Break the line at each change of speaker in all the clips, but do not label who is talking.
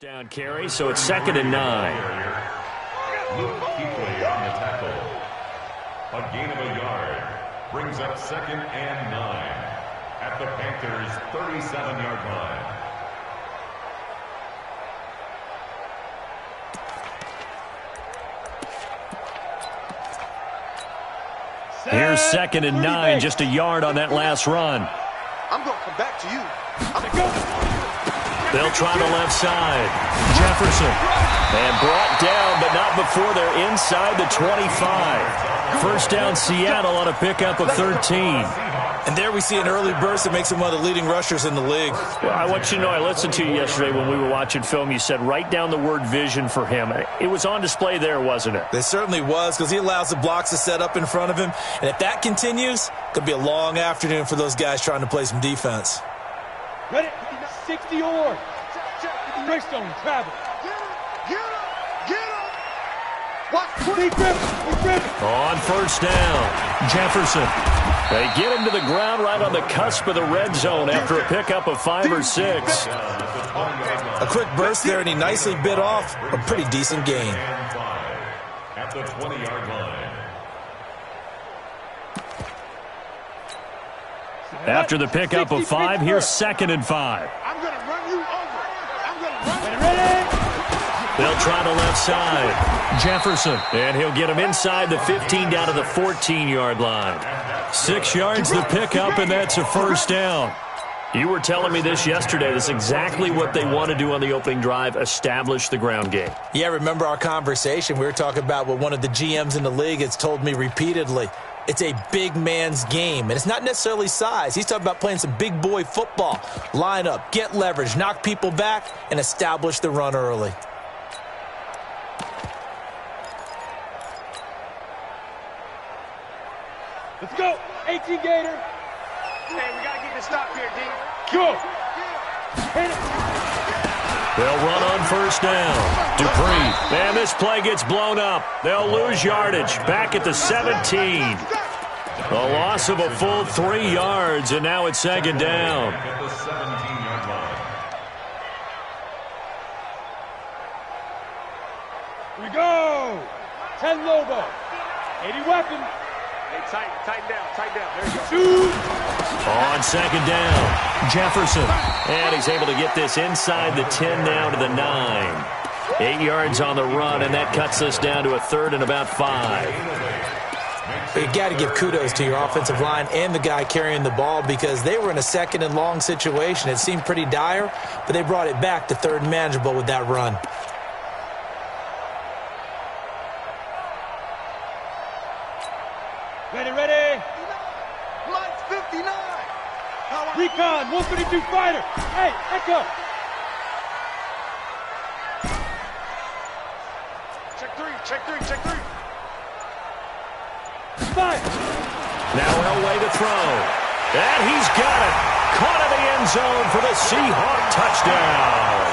Down carry, so it's 2nd and 9.
Luke Kuechly on the tackle. A gain of a yard brings up 2nd and 9 at the Panthers' 37-yard line.
Here's 2nd and 9, just a yard on that last run.
I'm going to come back to you.
They'll try the left side. Jefferson. And brought down, but not before they're inside the 25. First down Seattle on a pickup of 13.
And there we see an early burst that makes him one of the leading rushers in the league.
Well, I want you to know, I listened to you yesterday when we were watching film. You said write down the word vision for him. It was on display there, wasn't it?
It certainly was, because he allows the blocks to set up in front of him. And if that continues, it could be a long afternoon for those guys trying to play some defense.
Ready? 60 or Greystone, travel.
Get him. Watch.
On first down, Jefferson. They get him to the ground right on the cusp of the red zone after a pickup of 5 or 6.
A quick burst there, and he nicely bit off a pretty decent gain.
At the 20-yard line.
After the pickup of 5, here's 2nd and 5.
I'm going to run you over. I'm going to run you.
Ready?
They'll try the left side. Jefferson. And he'll get him inside the 15 down to the 14-yard line. 6 yards the pickup, and that's a first down. You were telling me this yesterday. That's exactly what they want to do on the opening drive, establish the ground game.
Yeah, remember our conversation? We were talking about what one of the GMs in the league has told me repeatedly. It's a big man's game, and it's not necessarily size. He's talking about playing some big boy football. Line up, get leverage, knock people back, and establish the run early.
Let's go. 18 Gator.
Hey, we got to get this stop here, D.
Go. Hit it.
They'll run on first down. Dupree. And this play gets blown up. They'll lose yardage. Back at the 17. A loss of a full 3 yards, and now it's 2nd down.
At the 17-yard line.
Here we go. 10 Lobo. 80 weapon.
Hey, tighten down. There you go.
Shoot.
On 2nd down, Jefferson. And he's able to get this inside the 10 now to the 9. 8 yards on the run, and that cuts us down to a 3rd and about 5.
You got to give kudos to your offensive line and the guy carrying the ball, because they were in a 2nd and long situation. It seemed pretty dire, but they brought it back to 3rd and manageable with that run.
Ready.
Lights 59.
Recon, 152 fighter. Hey, Echo.
Check three.
Five.
Now Elway to throw. And he's got it. Caught in the end zone for the Seahawk touchdown.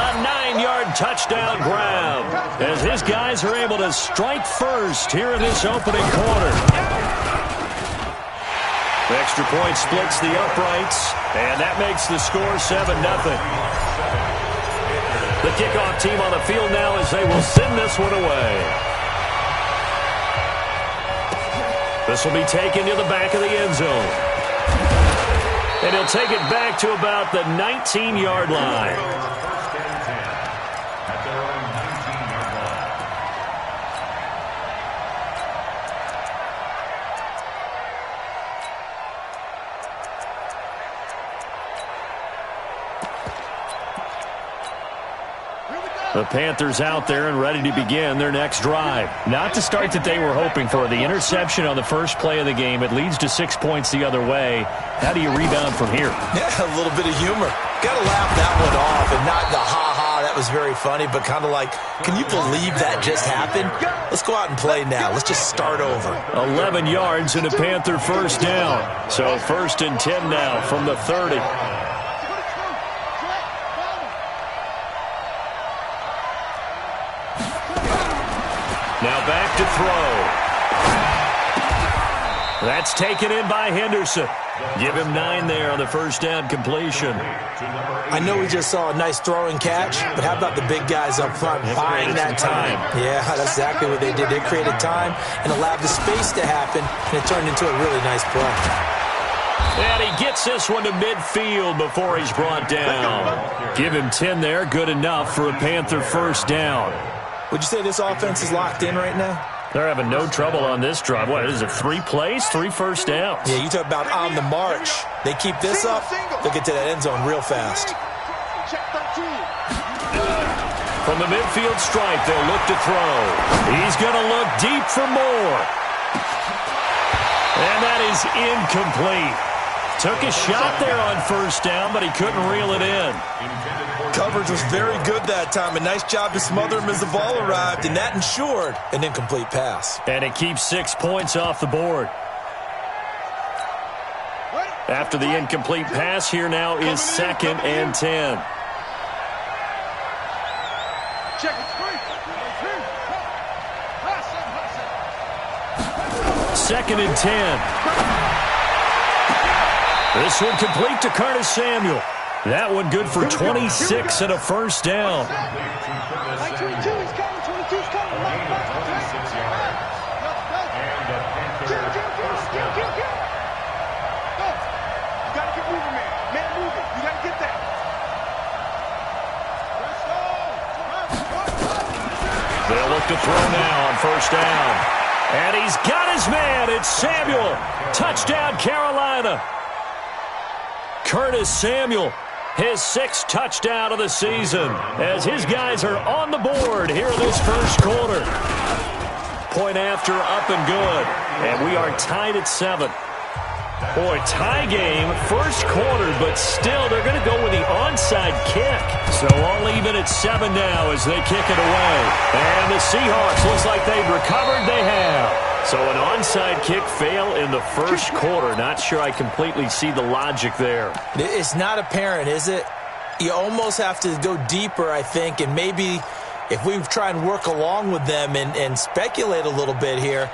A 9-yard touchdown grab as his guys are able to strike first here in this opening quarter. The extra point splits the uprights, and that makes the score 7-0. The kickoff team on the field now as they will send this one away. This will be taken to the back of the end zone. And he'll take it back to about the 19-yard line. The Panthers out there and ready to begin their next drive. Not the start that they were hoping for. The interception on the first play of the game. It leads to 6 points the other way. How do you rebound from here?
Yeah, a little bit of humor. Got to laugh that one off, and not the ha-ha, that was very funny, but kind of like, can you believe that just happened? Let's go out and play now. Let's just start over.
11 yards and a Panther first down. So 1st and 10 now from the 30. Now back to throw. That's taken in by Henderson. Give him 9 there on the first down completion.
I know we just saw a nice throwing catch, but how about the big guys up front buying that time? Yeah, that's exactly what they did. They created time and allowed the space to happen, and it turned into a really nice play.
And he gets this one to midfield before he's brought down. Give him 10 there, good enough for a Panther first down.
Would you say this offense is locked in right now?
They're having no trouble on this drive. What is it, 3 plays, 3 first downs?
Yeah, you talk about on the march. They keep this up, they'll get to that end zone real fast.
From the midfield stripe, they'll look to throw. He's going to look deep for more. And that is incomplete. Took a shot there on first down, but he couldn't reel it in.
Coverage was very good that time. A nice job to smother him as the ball arrived, and that ensured an incomplete pass.
And it keeps 6 points off the board. After the incomplete pass, here now is 2nd and 10.
Check it,
2nd and 10. This one complete to Curtis Samuel. That one good for 26 and a first down.
22, he's coming, 22's coming. Go. You got to get moving, man. Man, moving. You got to get that.
They'll look to throw now on first down. And he's got his man. It's Samuel. Touchdown, Carolina. Curtis Samuel, his 6th touchdown of the season, as his guys are on the board here in this first quarter. Point after, up and good. And we are tied at 7. Boy, tie game, first quarter, but still they're going to go with the onside kick. So all even at 7 now as they kick it away. And the Seahawks, looks like they've recovered. They have. So an onside kick fail in the first quarter. Not sure I completely see the logic there.
It's not apparent, is it? You almost have to go deeper, I think, and maybe if we try and work along with them and speculate a little bit here,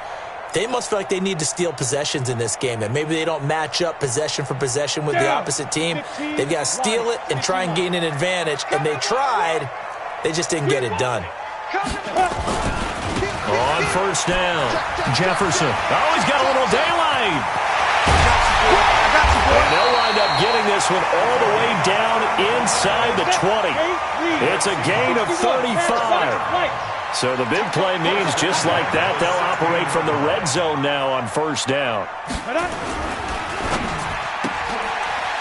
they must feel like they need to steal possessions in this game, and maybe they don't match up possession for possession with the opposite team. They've got to steal it and try and gain an advantage, and they tried. They just didn't get it done.
On first down, Jefferson. Oh, he's got a little daylight. And they'll wind up getting this one all the way down inside the 20. It's a gain of 35. So the big play means just like that, they'll operate from the red zone now on first down.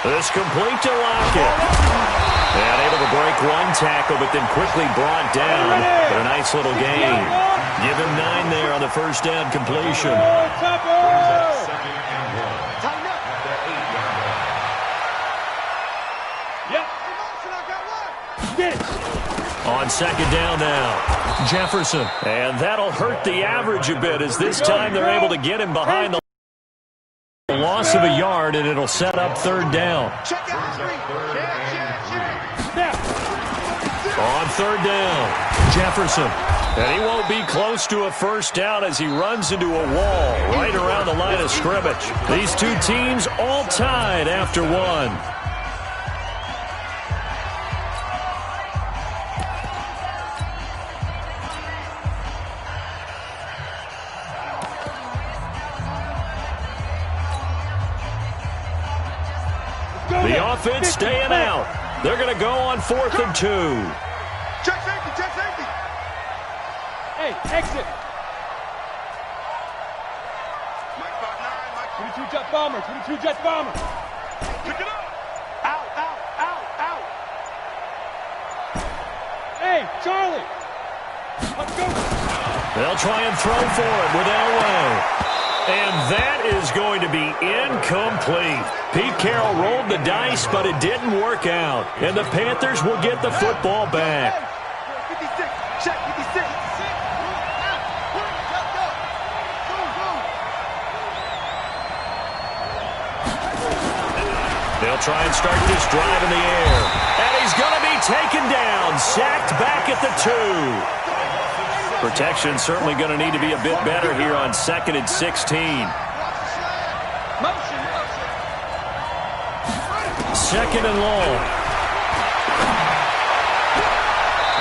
This complete to Lockett. And able to break one tackle, but then quickly brought down. But a nice little gain. Give him 9 there on the first down completion. On second down now, Jefferson. And that'll hurt the average a bit as this time they're able to get him behind the loss of a yard, and it'll set up third down. On third down, Jefferson. And he won't be close to a first down as he runs into a wall right around the line of scrimmage. These two teams all tied after one. The offense staying out. They're going to go on 4th and 2.
Check safety, check safety.
Hey, exit.
Mike 5'9", Mike
22 jet bomber, 22 jet bomber.
pick it up. Out, out, out, out.
Hey, Charlie. Let's go.
They'll try and throw for it with Elway. And that is going to be incomplete. Pete Carroll rolled the dice, but it didn't work out. And the Panthers will get the football back.
56, check 56.
They'll try and start this drive in the air. And he's going to be taken down, sacked back at the 2. Protection certainly going to need to be a bit better here on 2nd and 16. second and long.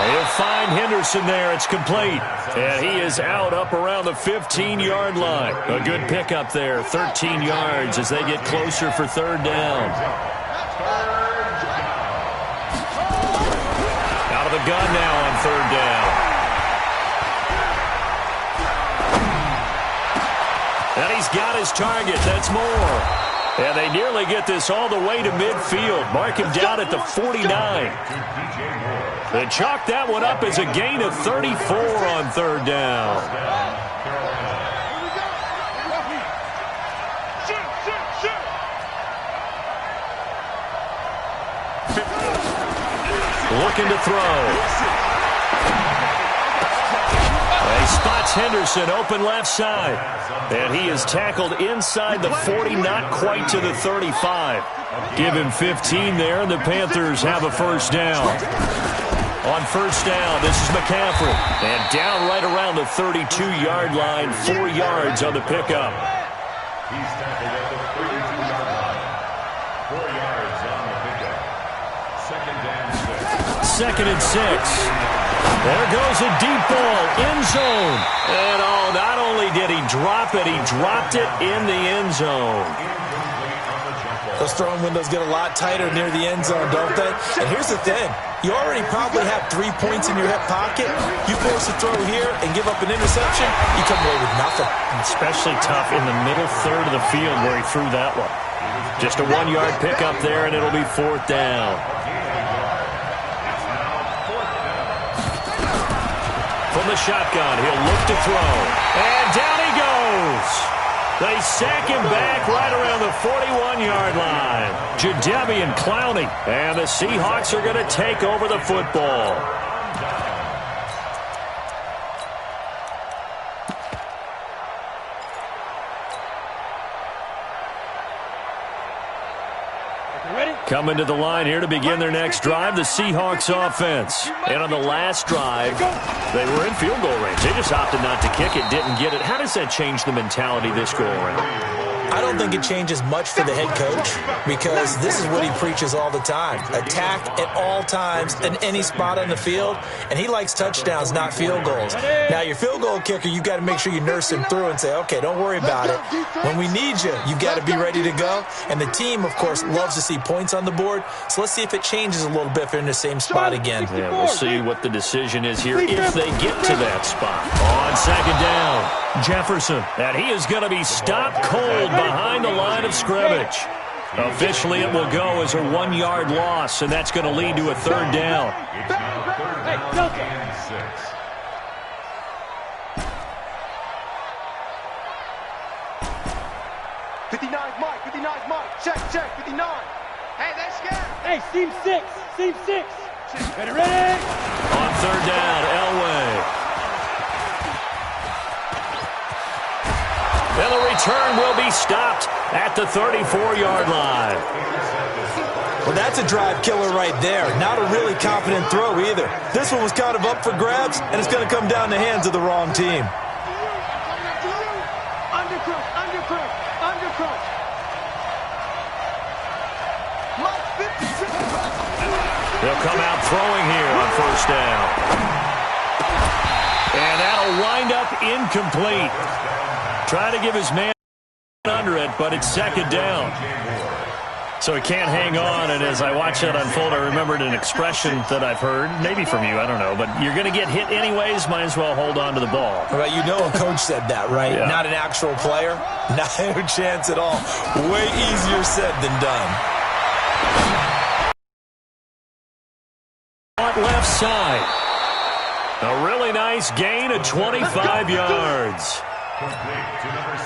He'll find Henderson there. It's complete. And he is out up around the 15-yard line. A good pickup there, 13 yards as they get closer for third down. Out of the gun now on third down. And he's got his target. That's more. And they nearly get this all the way to midfield. Mark him down at the 49. They chalk that one up as a gain of 34 on third down. Looking to throw. He spots Henderson open left side. And he is tackled inside the 40, not quite to the 35. Give him 15 there, and the Panthers have a first down. On first down, this is McCaffrey. And down right around the 32-yard line, 4 yards on the pickup.
He's tackled at the 32-yard line. 4 yards on the pickup. Second and 6.
Second and 6. There goes a deep ball, end zone. And not only did he drop it, he dropped it in the end zone.
Those throwing windows get a lot tighter near the end zone, don't they? And here's the thing. You already probably have 3 points in your hip pocket. You force a throw here and give up an interception, you come away with nothing.
Especially tough in the middle third of the field where he threw that one. Just a 1-yard pickup there, and it'll be fourth down. From the shotgun, he'll look to throw. And down he goes. They sack him back right around the 41-yard line. Jadeveon Clowney. And the Seahawks are going to take over the football. Coming to the line here to begin their next drive, the Seahawks offense. And on the last drive, they were in field goal range. They just opted not to kick it, didn't get it. How does that change the mentality this go around?
I don't think it changes much for the head coach because this is what he preaches all the time. Attack at all times in any spot on the field, and he likes touchdowns, not field goals. Now, your field goal kicker, you've got to make sure you nurse him through and say, okay, don't worry about it. When we need you, you've got to be ready to go. And the team, of course, loves to see points on the board, so let's see if it changes a little bit if they're in the same spot again.
Yeah, we'll see what the decision is here if they get to that spot. On second down. Jefferson, and he is going to be stopped cold behind the line of scrimmage. Officially, it will go as a 1-yard loss, and that's going to lead to a third down.
It's now third and 6.
Mike, 59's Mike. Check, 59. Hey, let's go.
Hey, seam 6. Ready?
On third down, Elway. And the return will be stopped at the 34-yard line.
Well, that's a drive killer right there. Not a really confident throw either. This one was kind of up for grabs, and it's going to come down the hands of the wrong team.
Undercrook.
They'll come out throwing here on first down. And that'll wind up incomplete. Try to give his man under it, but it's second down. So he can't hang on, and as I watch that unfold, I remembered an expression that I've heard, maybe from you, I don't know, but you're going to get hit anyways, might as well hold on to the ball.
Well, you know a coach said that, right?
Yeah.
Not an actual player. Not a chance at all. Way easier said than done.
On left side. A really nice gain of 25 yards.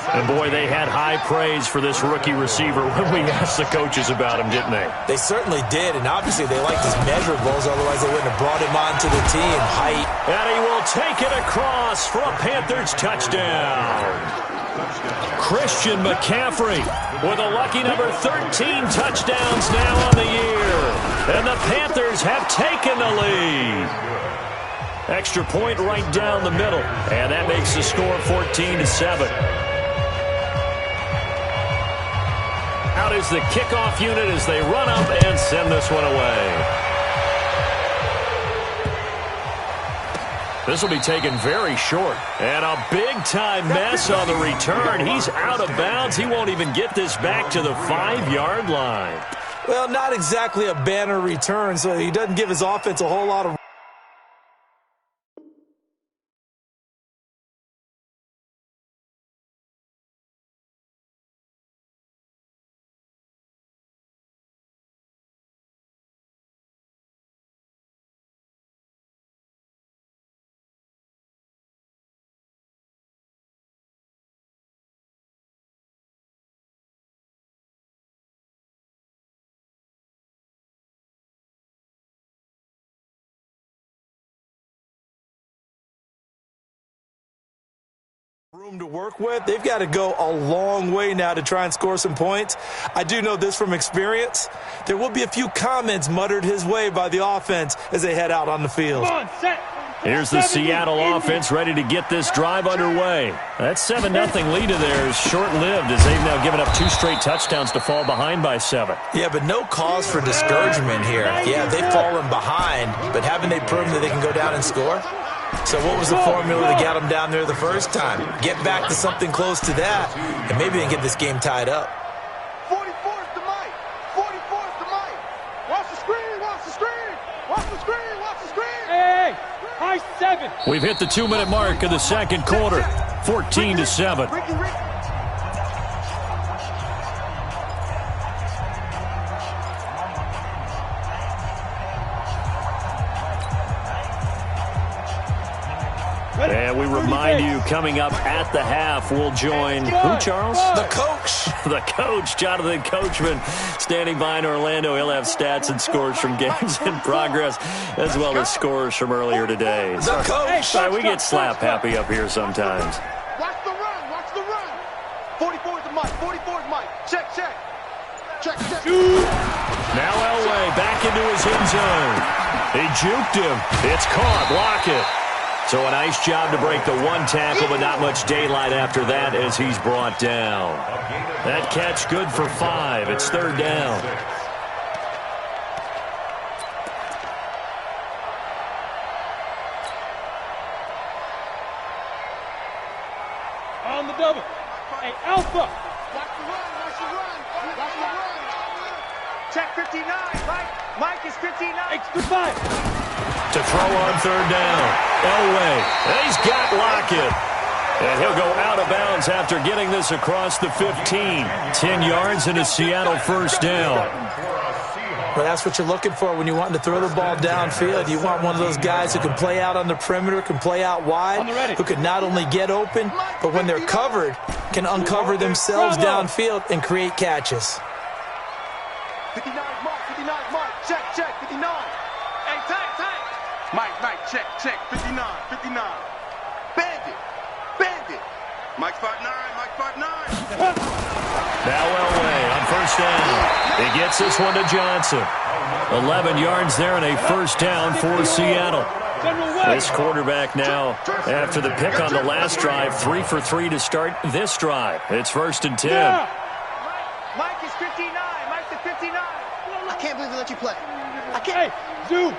And, boy, they had high praise for this rookie receiver when we asked the coaches about him, didn't they?
They certainly did, and obviously they liked his measurables, otherwise they wouldn't have brought him onto the team. Height.
And he will take it across for a Panthers touchdown. Christian McCaffrey with a lucky number 13 touchdowns now on the year. And the Panthers have taken the lead. Extra point right down the middle. And that makes the score 14-7. Out is the kickoff unit as they run up and send this one away. This will be taken very short. And a big-time mess on the return. He's out of bounds. He won't even get this back to the 5-yard line.
Well, not exactly a banner return, so he doesn't give his offense a whole lot of room to work with. They've got to go a long way now to try and score some points. I do know this from experience. There will be a few comments muttered his way by the offense as they head out on the field.
Come on, set.
Here's the Seattle offense ready to get this drive underway. That 7-0 lead of theirs short-lived as they've now given up 2 straight touchdowns to fall behind by 7.
Yeah, but no cause for discouragement here. Yeah, they've fallen behind, but haven't they proven that they can go down and score? So what was the formula that got them down there the first time? Get back to something close to that, and maybe they can get this game tied up.
44 is the mic. 44 is the mic. Watch the screen. Watch the screen. Watch the screen. Watch the screen.
Hey, high 7.
We've hit the 2-minute mark of the second quarter. 14-7.
Ricky.
And we remind you, coming up at the half, we'll join who, Charles?
The coach.
The coach, Jonathan Coachman, standing by in Orlando. He'll have stats and scores from games in progress, as well as scores from earlier today.
The coach.
Sorry, we get slap happy up here sometimes.
Watch the run. Watch the run. 44 is the mic. 44 is mic. Check. Check.
Now Elway back into his end zone. He juked him. It's caught. Block it. So a nice job to break the 1 tackle, but not much daylight after that as he's brought down. That catch good for 5. It's 3rd down.
On the double. Hey, Alpha.
Watch the run. Watch the run. Watch the run. Check 59. Mike is 59.
Extra 5.
To throw on 3rd down. Elway. He's got Lockett. And he'll go out of bounds after getting this across the 15. 10 yards and a Seattle 1st down.
Well, that's what you're looking for when you want to throw the ball downfield. You want one of those guys who can play out on the perimeter, can play out wide, who can not only get open, but when they're covered, can uncover themselves downfield and create catches.
59 Mike. Check. 59. Hey, tight. Mike, check. 59. Bandit. Mike 5'9.
Now Elway on 1st down. He gets this one to Johnson. 11 yards there and a 1st down for Seattle. This quarterback now, after the pick on the last drive, 3 for 3 to start this drive. It's 1st and 10.
Mike is 59. Mike's at 59. I can't believe they let you play. I can't.
Hey, zoom.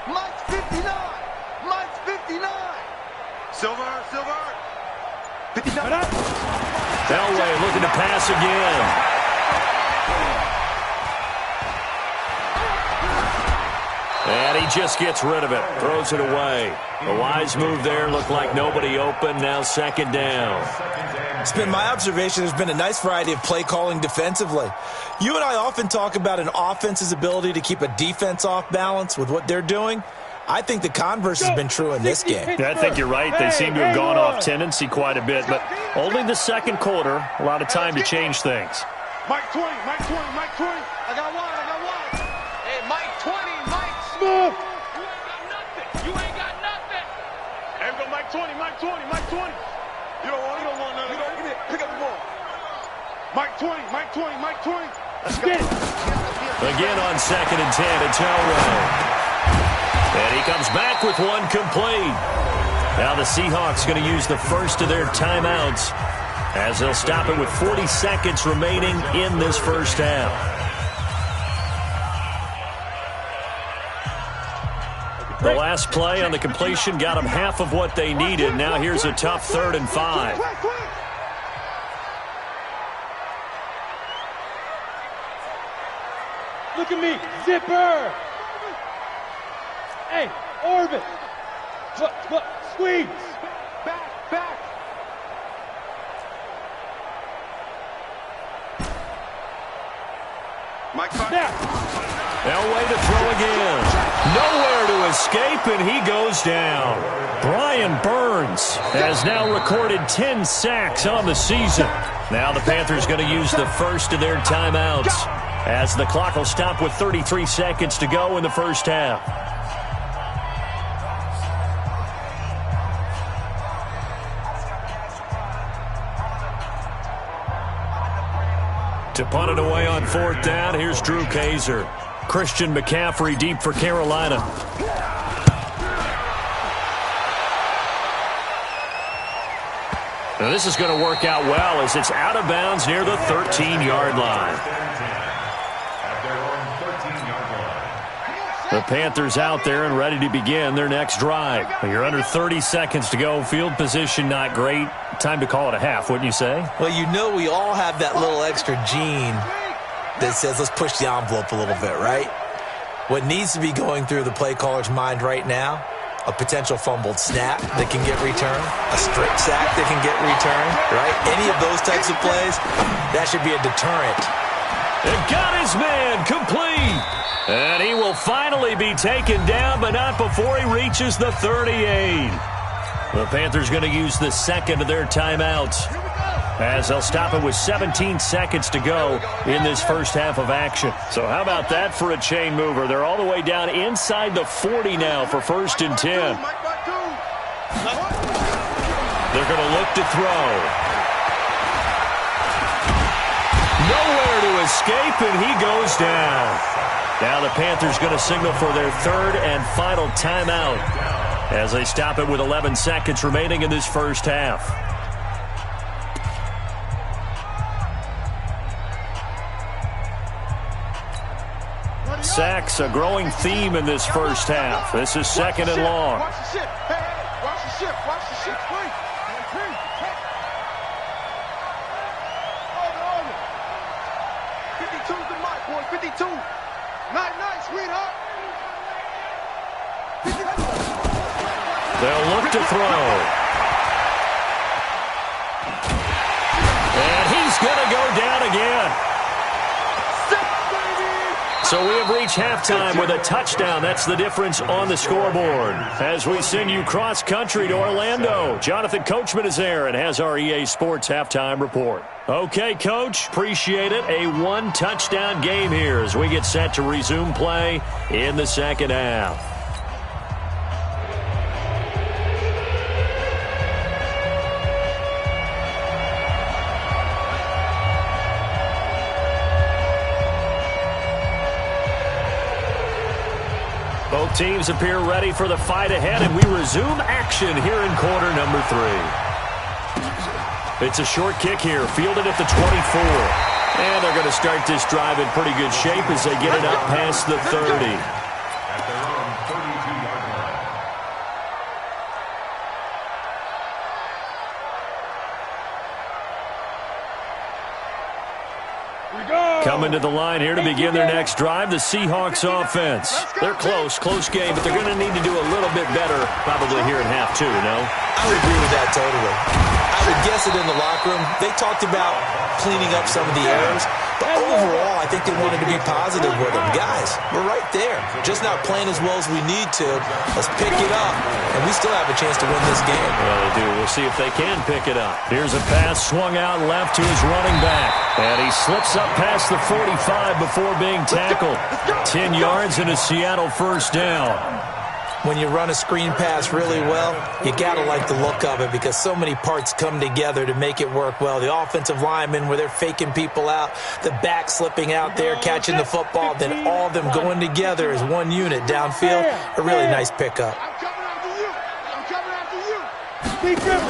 Mike's 59. Mike's 59. Silver. 59.
Elway looking to pass again. And he just gets rid of it. Throws it away. A wise move there. Looked like nobody open. Now 2nd down.
It's been my observation there's been a nice variety of play calling defensively. You and I often talk about an offense's ability to keep a defense off balance with what they're doing. I think the converse has been true in this game.
I think you're right. They seem to have gone off tendency quite a bit, but only the second quarter. A lot of time to change things.
Mike 20. I got one. Hey, Mike 20. Mike
Smooth.
You ain't got nothing. Hey, we go Mike 20. You don't want nothing. Get it. Pick up the ball. Mike 20. Let's go.
Again on 2nd and 10, it's Elway. And he comes back with one complete. Now the Seahawks going to use the first of their timeouts as they'll stop it with 40 seconds remaining in this first half. The last play on the completion got them half of what they needed. Now here's a tough 3rd and 5.
Look at me, zipper. Hey, orbit. Look, squeeze. Back.
Elway to throw again. Nowhere to escape, and he goes down. Brian Burns has now recorded 10 sacks on the season. Now the Panthers going to use the first of their timeouts, as the clock will stop with 33 seconds to go in the first half. To punt it away on 4th down, here's Drew Kaiser. Christian McCaffrey deep for Carolina. Now this is going to work out well as it's out of bounds near the 13-yard line. The Panthers out there and ready to begin their next drive. You're under 30 seconds to go. Field position not great. Time to call it a half, wouldn't you say?
Well, you know we all have that little extra gene that says let's push the envelope a little bit, right? What needs to be going through the play caller's mind right now, a potential fumbled snap that can get returned, a strip sack that can get returned, right? Any of those types of plays, that should be a deterrent.
And got his man complete. And he will finally be taken down, but not before he reaches the 38. The Panthers going to use the second of their timeouts, as they'll stop it with 17 seconds to go in this first half of action. So how about that for a chain mover? They're all the way down inside the 40 now for 1st and 10. They're going to look to throw. Nowhere to escape, and he goes down. Now the Panthers going to signal for their 3rd and final timeout, as they stop it with 11 seconds remaining in this first half. Sacks, a growing theme in this first half. This is 2nd and long.
Watch the ship. Hey, watch the ship. Watch the ship. Please. Hold it. 52's the mark, boy. 52. Night, sweetheart.
They'll look to throw. And he's going to go down again. So we have reached halftime with a touchdown. That's the difference on the scoreboard. As we send you cross-country to Orlando, Jonathan Coachman is there and has our EA Sports halftime report. Okay, Coach, appreciate it. A one-touchdown game here as we get set to resume play in the second half. Both teams appear ready for the fight ahead, and we resume action here in quarter number 3. It's a short kick here, fielded at the 24. And they're going to start this drive in pretty good shape as they get it up past the 30.
At their own 32-yard line.
Coming to the line here to begin their next drive, the Seahawks offense. They're close game, but they're going to need to do a little bit better probably here in half 2, no?
I would agree with that totally. I would guess it in the locker room. They talked about cleaning up some of the errors, but overall, I think they wanted to be positive with them. Guys, we're right there. Just not playing as well as we need to. Let's pick it up, and we still have a chance to win this game.
Well, they do. We'll see if they can pick it up. Here's a pass swung out left to his running back, and he slips up past the 45 before being tackled. 10 yards and a Seattle first down.
When you run a screen pass really well, you got to like the look of it because so many parts come together to make it work well. The offensive linemen, where they're faking people out, the back slipping out there, catching the football, then all of them going together as one unit downfield. A really nice pickup.
I'm coming after you. I'm coming after you.
Be careful.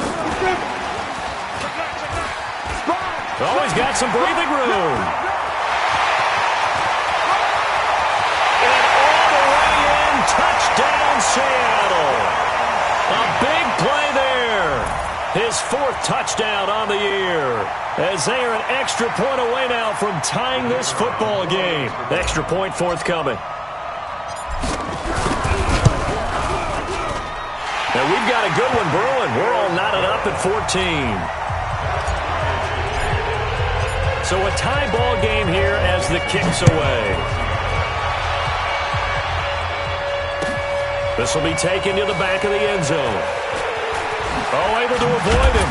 Oh, he's got some breathing room. And all the way in, touchdown Seattle. A big play there. His 4th touchdown on the year. As they are an extra point away now from tying this football game. Extra point forthcoming. And we've got a good one brewing. We're all knotted up at 14. So a tie ball game here as the kick's away. This will be taken to the back of the end zone. Oh, able to avoid him.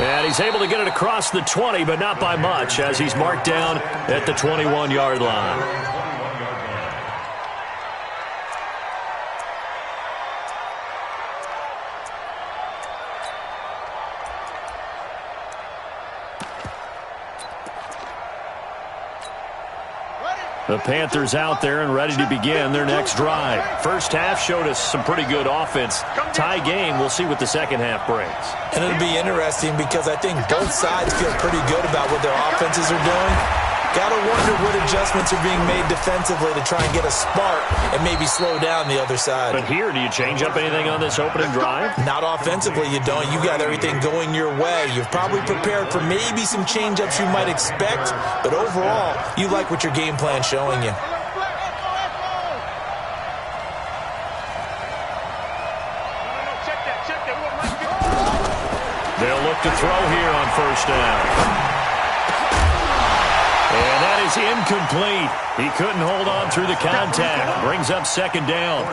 And he's able to get it across the 20, but not by much, as he's marked down at the 21-yard line. The Panthers out there and ready to begin their next drive. First half showed us some pretty good offense. Tie game, we'll see what the second half brings.
And it'll be interesting because I think both sides feel pretty good about what their offenses are doing. Gotta wonder what adjustments are being made defensively to try and get a spark and maybe slow down the other side.
But here, do you change up anything on this opening drive?
Not offensively, you don't. You got everything going your way. You've probably prepared for maybe some change-ups you might expect, but overall, you like what your game plan's showing you.
They'll look to throw here on first down. And that is incomplete. He couldn't hold on through the contact. Brings up second down.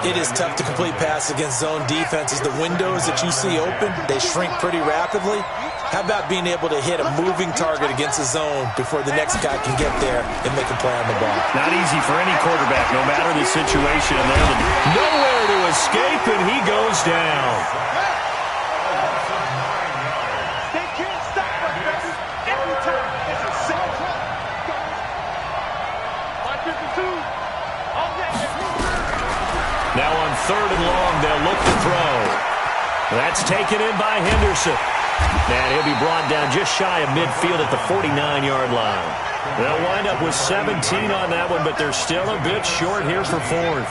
It is tough to complete passes against zone defenses. The windows that you see open, they shrink pretty rapidly. How about being able to hit a moving target against a zone before the next guy can get there and make a play on the ball?
Not easy for any quarterback, no matter the situation. There, nowhere to escape, and he goes down. Now on 3rd and long, they'll look to throw. That's taken in by Henderson. And he'll be brought down just shy of midfield at the 49-yard line. They'll wind up with 17 on that one, but they're still a bit short here for 4th.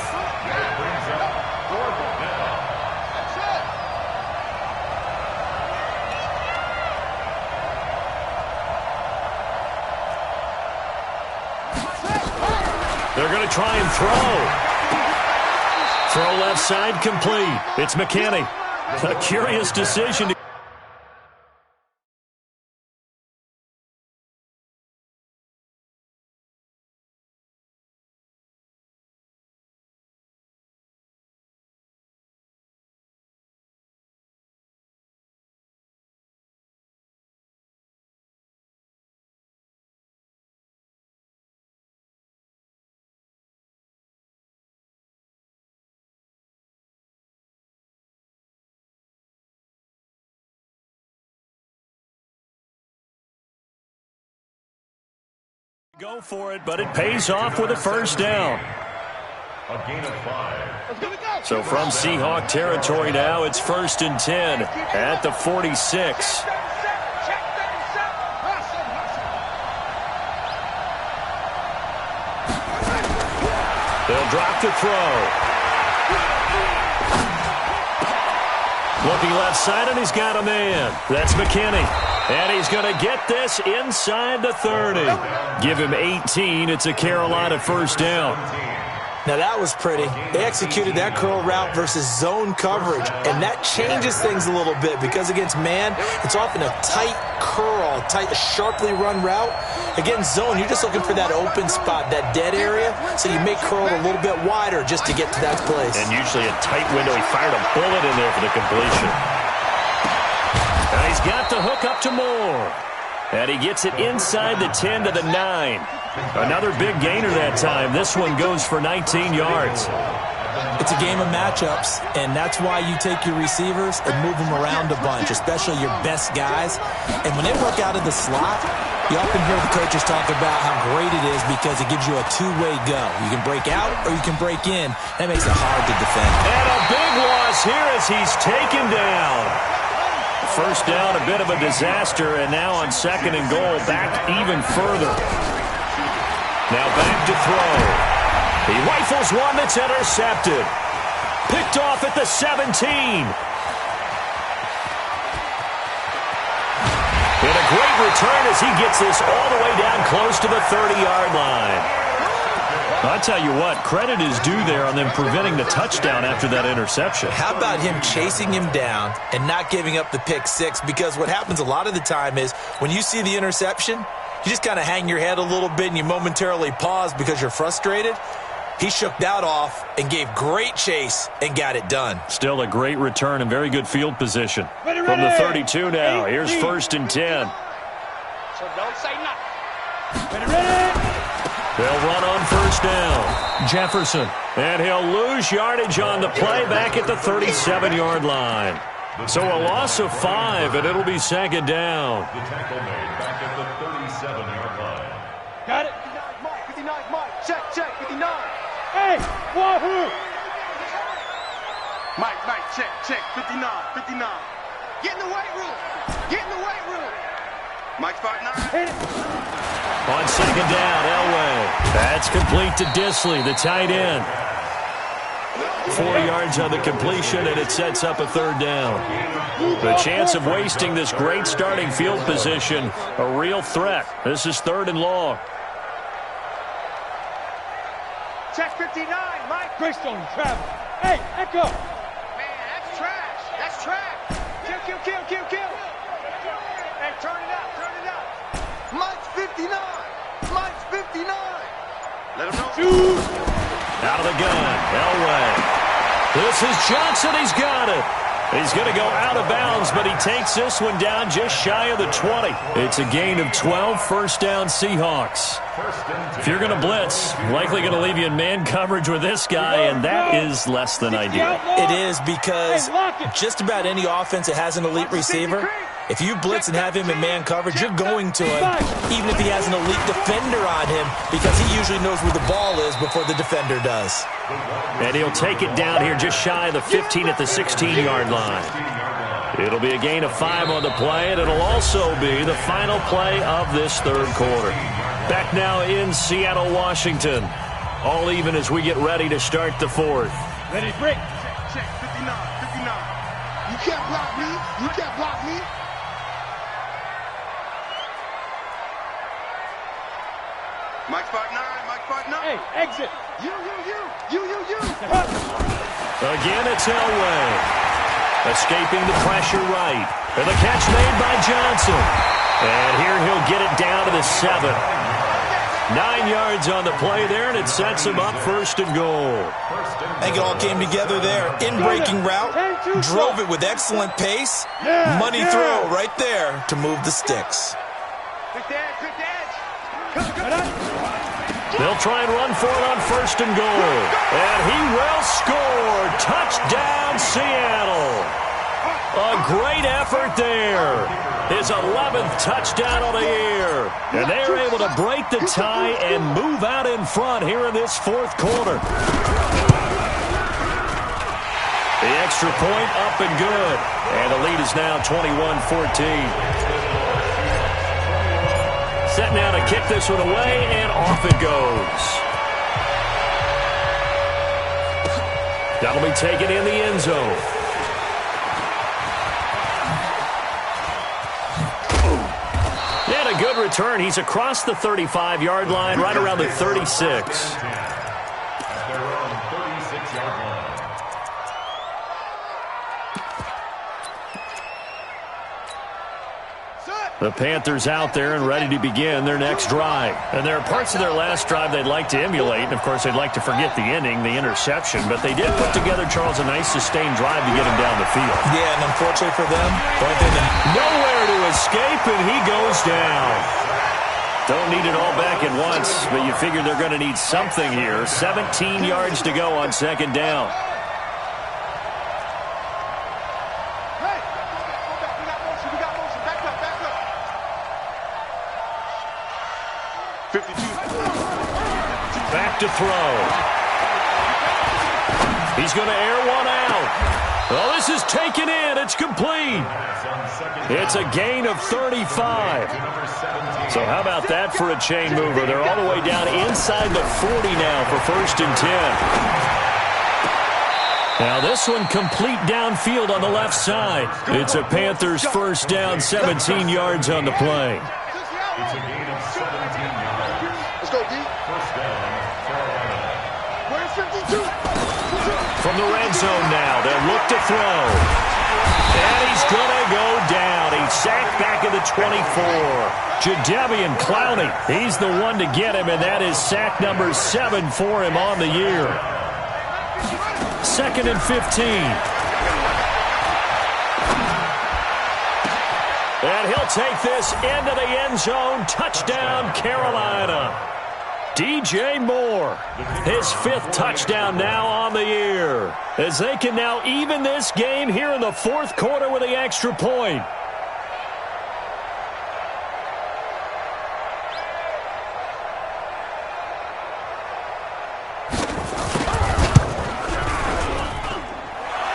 They're going to try and throw. Throw left side complete. It's McKinney. A curious decision. Go for it, but it pays off with a first down.
A gain of 5.
So from Seahawk territory now, it's 1st and 10 at the 46. They'll drop the throw. Looking left side, and he's got a man. That's McKinney. And he's going to get this inside the 30. Give him 18. It's a Carolina first down.
Now, that was pretty. They executed that curl route versus zone coverage, and that changes things a little bit because against man, it's often a tight curl, tight, sharply run route. Against zone, you're just looking for that open spot, that dead area, so you make curl a little bit wider just to get to that place.
And usually a tight window. He fired a bullet in there for the completion. And he's got the hook up to Moore. And he gets it inside the 10 to the 9. Another big gainer that time. This one goes for 19 yards.
It's a game of matchups, and that's why you take your receivers and move them around a bunch, especially your best guys. And when they work out of the slot, you often hear the coaches talk about how great it is because it gives you a two-way go. You can break out or you can break in. That makes it hard to defend.
And a big loss here as he's taken down. first down, a bit of a disaster, and now on second and goal, back even further. Now back to throw. He rifles one that's intercepted. Picked off at the 17. And a great return as he gets this all the way down close to the 30-yard line. I'll tell you what, credit is due there on them preventing the touchdown after that interception.
How about him chasing him down and not giving up the pick six? Because what happens a lot of the time is when you see the interception, you just kind of hang your head a little bit and you momentarily pause because you're frustrated. He shook that off and gave great chase and got it done.
Still a great return and very good field position. From the 32 now, here's 1st and 10.
So don't say nothing. Ready.
They'll run on first down. Jefferson. And he'll lose yardage on the play back at the 37-yard line. So a loss of 5, and it'll be second down.
The tackle made back at the 37-yard line.
Got it.
59, Mike. Check, 59.
Hey, Wahoo.
Mike, check, 59. Get in the weight room. Mike's 5'9".
Hit it.
On second down, Elway. That's complete to Disley, the tight end. 4 yards on the completion, and it sets up a third down. The chance of wasting this great starting field position, a real threat. This is 3rd and long.
Check 59, Mike. Greystone, travel. Hey, Echo.
Man, that's trash. Kill. Hey, turn it out. Mike's 59. Let him know.
Shoot.
Out of the gun, Elway. This is Johnson, he's got it. He's going to go out of bounds, but he takes this one down just shy of the 20. It's a gain of 12, first down Seahawks. If you're going to blitz, likely going to leave you in man coverage with this guy, and that is less than ideal.
It is because just about any offense that has an elite receiver, if you blitz and have him in man coverage, you're going to him, even if he has an elite defender on him, because he usually knows where the ball is before the defender does.
And he'll take it down here just shy of the 15 at the 16-yard line. It'll be a gain of 5 on the play, and it'll also be the final play of this third quarter. Back now in Seattle, Washington. All even as we get ready to start the fourth.
Ready, break.
Check, 59. You can't block me. Mike's 5'9".
Hey, exit.
You.
Again, it's Elway. Escaping the pressure right. And the catch made by Johnson. And here he'll get it down to the 7. 9 yards on the play there, and it sets him up 1st and goal.
I think it all came together there. In-breaking route, drove it with excellent pace. Money throw right there to move the sticks.
Quick edge.
They'll try and run for it on 1st and goal. And he will score. Touchdown, Seattle. A great effort there. His 11th touchdown of the year. And they're able to break the tie and move out in front here in this fourth quarter. The extra point up and good. And the lead is now 21-14. Set now to kick this one away, and off it goes. That'll be taken in the end zone. And a good return. He's across the 35-yard line, right around the 36. The Panthers out there and ready to begin their next drive. And there are parts of their last drive they'd like to emulate. And, of course, they'd like to forget the ending, the interception. But they did put together, Charles, a nice sustained drive to get him down the field.
Yeah, and unfortunately for them,
nowhere to escape, and he goes down. Don't need it all back at once, but you figure they're going to need something here. 17 yards to go on second down. Back to throw. He's going to air one out. Oh, this is taken in. It's complete. It's a gain of 35. So how about that for a chain mover? They're all the way down inside the 40 now for 1st and 10. Now this one complete downfield on the left side. It's a Panthers 1st down, 17 yards on the play.
It's a gain of 17 yards.
Let's go, D.
1st down, Carolina.
Where's 52?
From the red zone now, they'll look to throw. And he's going to go down. He's sacked back at the 24. Jadeveon Clowney, he's the one to get him, and that is sack number 7 for him on the year. 2nd and 15. And he'll take this into the end zone. Touchdown, Carolina. DJ Moore, his 5th touchdown now on the year, as they can now even this game here in the 4th quarter with the extra point.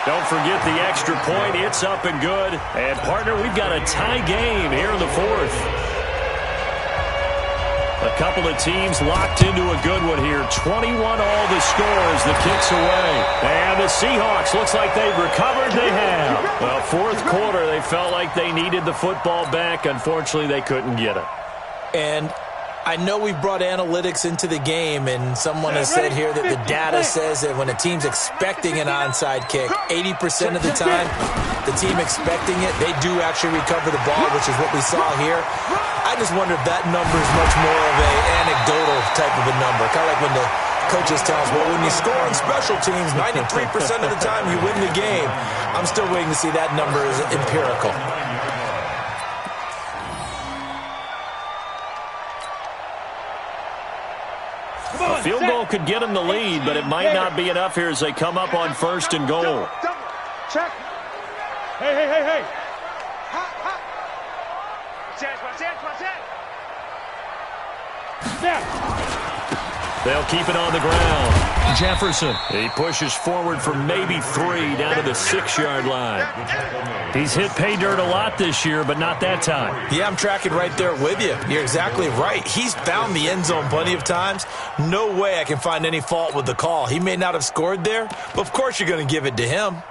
Don't forget the extra point. It's up and good. And, partner, we've got a tie game here in the 4th. A couple of teams locked into a good one here. 21 all the scores. The kick's away. And the Seahawks, looks like they've recovered. They have. Well, 4th quarter, they felt like they needed the football back. Unfortunately, they couldn't get it.
And I know we've brought analytics into the game, and someone has said here that the data says that when a team's expecting an onside kick, 80% of the time, the team expecting it, they do actually recover the ball, which is what we saw here. I just wonder if that number is much more of an anecdotal type of a number. Kind of like when the coaches tell us, well, when you score on special teams, 93% of the time you win the game. I'm still waiting to see that number is empirical.
A field goal could get them the lead, but it might not be enough here as they come up on 1st and goal.
Check. Hey.
They'll keep it on the ground. Jefferson, he pushes forward for maybe 3 down to the 6-yard line. He's hit pay dirt a lot this year, but not that time.
Yeah, I'm tracking right there with you. You're exactly right. He's found the end zone plenty of times. No way I can find any fault with the call. He may not have scored there, but of course you're going to give it to him.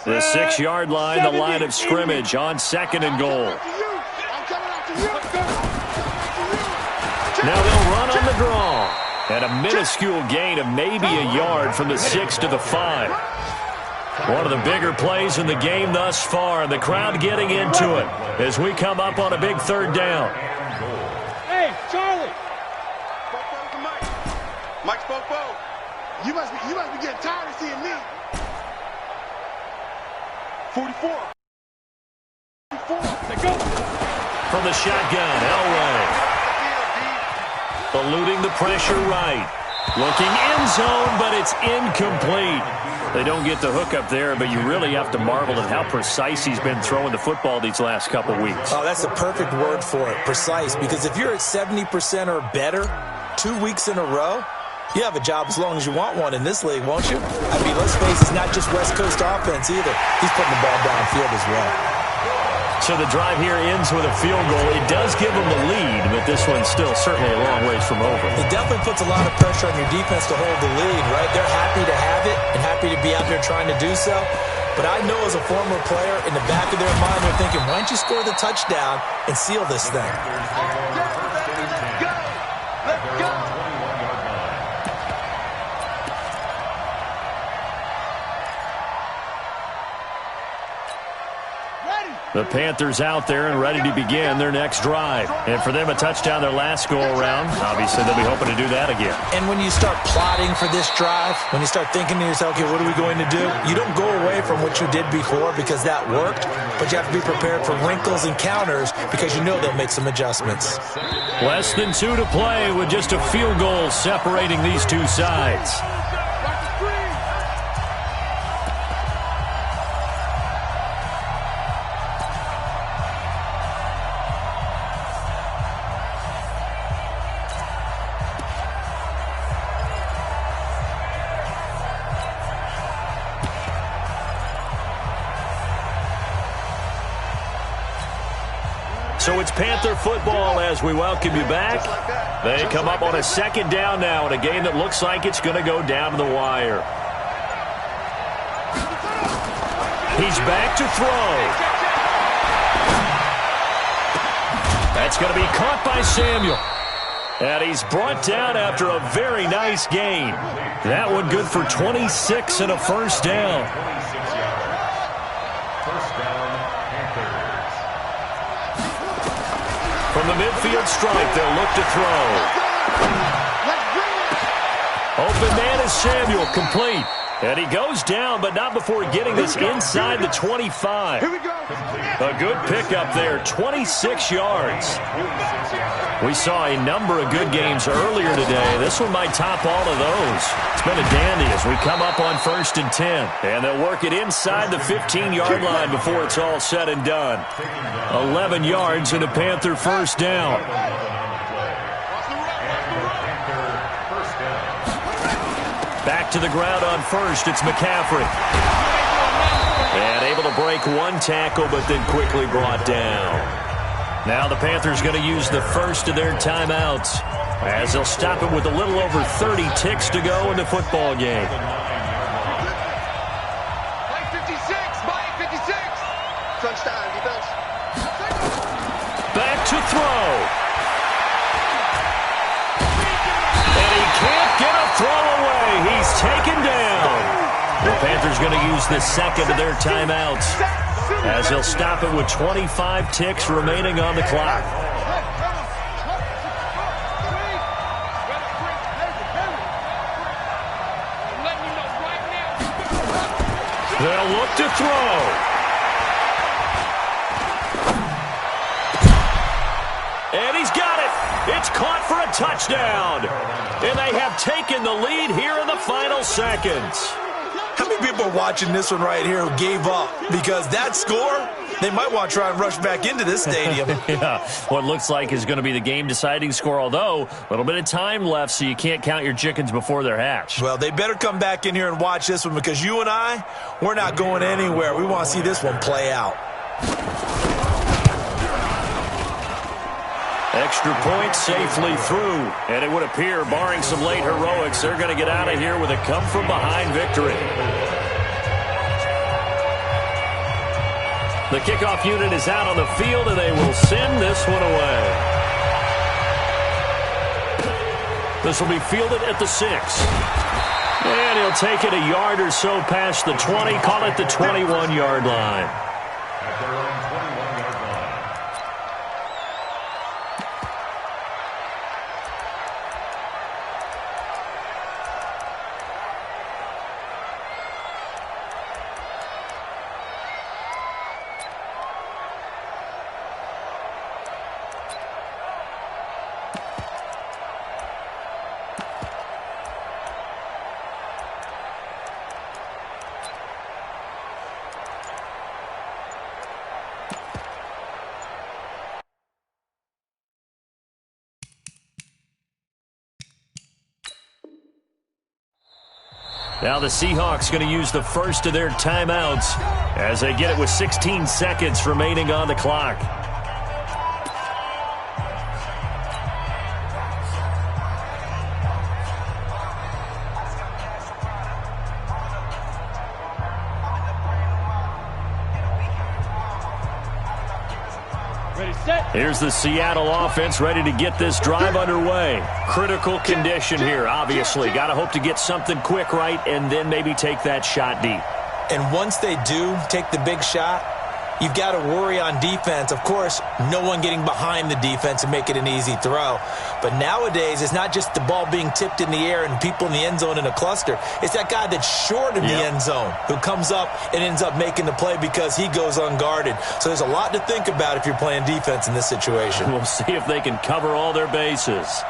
The 6-yard line, the line of scrimmage on 2nd and goal. Now they'll run on the draw. And a minuscule gain of maybe a yard from the 6 to the 5. One of the bigger plays in the game thus far. The crowd getting into it as we come up on a big 3rd down.
Hey, Charlie.
Mike Popo. You must be getting tired of seeing me. 44.
Let's go.
From the shotgun, Elway. Eluding the pressure right. Looking end zone, but it's incomplete. They don't get the hook up there, but you really have to marvel at how precise he's been throwing the football these last couple weeks.
Oh, that's the perfect word for it, precise. Because if you're at 70% or better 2 weeks in a row, you have a job as long as you want one in this league, won't you? I mean, let's face it, it's not just West Coast offense either. He's putting the ball downfield as well.
So the drive here ends with a field goal. It does give them the lead, but this one's still certainly a long ways from over.
It definitely puts a lot of pressure on your defense to hold the lead, right? They're happy to have it and happy to be out there trying to do so. But I know as a former player, in the back of their mind, they're thinking, why don't you score the touchdown and seal this thing?
The Panthers out there and ready to begin their next drive. And for them, a touchdown their last go-around. Obviously, they'll be hoping to do that again.
And when you start plotting for this drive, when you start thinking to yourself, okay, what are we going to do? You don't go away from what you did before because that worked, but you have to be prepared for wrinkles and counters because you know they'll make some adjustments.
Less than 2 to play with just a field goal separating these two sides. So it's Panther football as we welcome you back. They come up on a second down now in a game that looks like it's going to go down to the wire. He's back to throw. That's going to be caught by Samuel. And he's brought down after a very nice gain. That one good for 26 and a first down. From the midfield stripe, they'll look to throw. Open man is Samuel, complete. And he goes down, but not before getting this inside the 25.
Here we go.
A good pickup there, 26 yards. We saw a number of good games earlier today. This one might top all of those. It's been a dandy as we come up on 1st and 10. And they'll work it inside the 15-yard line before it's all said and done. 11 yards and a Panther first down. Back to the ground on first, it's McCaffrey. And able to break one tackle, but then quickly brought down. Now the Panthers going to use the first of their timeouts as they'll stop it with a little over 30 ticks to go in the football game.
Mike 56, Mike 56. Crunch time, defense.
Back to throw. And he can't get a throw away. He's taken down. The Panthers going to use the second of their timeouts as they'll stop it with 25 ticks remaining on the clock. They'll look to throw. And he's got it. It's caught for a touchdown. And they have taken the lead here in the final seconds.
How many people are watching this one right here who gave up? Because that score, they might want to try and rush back into this stadium.
Yeah, what looks like is going to be the game-deciding score, although a little bit of time left, so you can't count your chickens before they're hatched.
Well, they better come back in here and watch this one because you and I, we're not going anywhere. We want to see this one play out.
Extra point safely through, and it would appear, barring some late heroics, they're going to get out of here with a come-from-behind victory. The kickoff unit is out on the field, and they will send this one away. This will be fielded at the 6. And he'll take it a yard or so past the 20, call it the 21-yard line. Now the Seahawks going to use the first of their timeouts as they get it with 16 seconds remaining on the clock.
Ready, set.
Here's the Seattle offense ready to get this drive underway. Critical condition here, obviously. Got to hope to get something quick right and then maybe take that shot deep.
And once they do take the big shot, you've got to worry on defense. Of course, no one getting behind the defense and make it an easy throw. But nowadays, it's not just the ball being tipped in the air and people in the end zone in a cluster. It's that guy that's short of the end zone who comes up and ends up making the play because he goes unguarded. So there's a lot to think about if you're playing defense in this situation.
We'll see if they can cover all their bases.